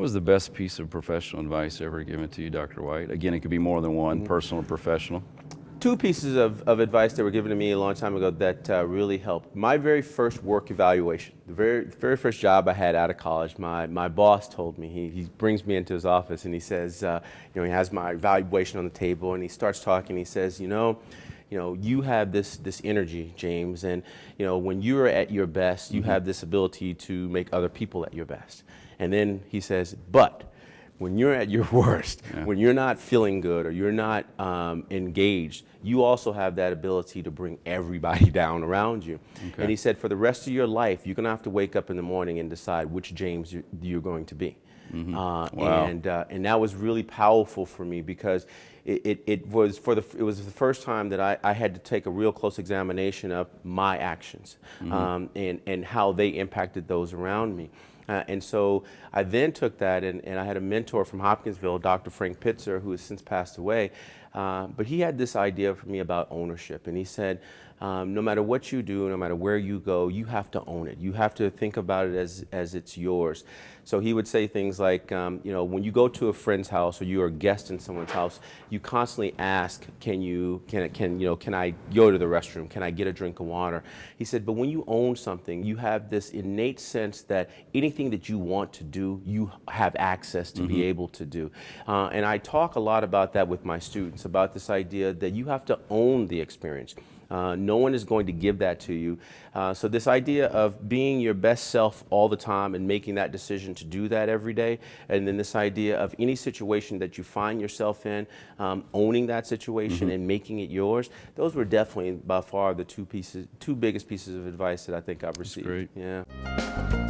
was the best piece of professional advice ever given to you, Dr. White? Again, it could be more than one, personal or professional. Two pieces of advice that were given to me a long time ago that really helped. My very first work evaluation, the very first job I had out of college, my boss told me, he brings me into his office and he says, he has my evaluation on the table and he starts talking, he says, you have this energy, James, and when you're at your best, you have this ability to make other people at your best. And then he says, but when you're at your worst, when you're not feeling good or you're not engaged, you also have that ability to bring everybody down around you. Okay. And he said, for the rest of your life, you're going to have to wake up in the morning and decide which James you're going to be. Wow. And that was really powerful for me because it was the first time that I had to take a real close examination of my actions and how they impacted those around me. And so I then took that and I had a mentor from Hopkinsville, Dr. Frank Pitzer, who has since passed away. But he had this idea for me about ownership. And he said, no matter what you do, no matter where you go, you have to own it. You have to think about it as it's yours. So he would say things like, when you go to a friend's house or you're a guest in someone's house, you constantly ask, can I go to the restroom? Can I get a drink of water? He said, but when you own something, you have this innate sense that anything that you want to do, you have access to be able to do. And I talk a lot about that with my students, about this idea that you have to own the experience. No one is going to give that to you. So this idea of being your best self all the time and making that decision to do that every day, and then this idea of any situation that you find yourself in, owning that situation and making it yours, those were definitely by far the two biggest pieces of advice that I think I've received. That's great. Yeah.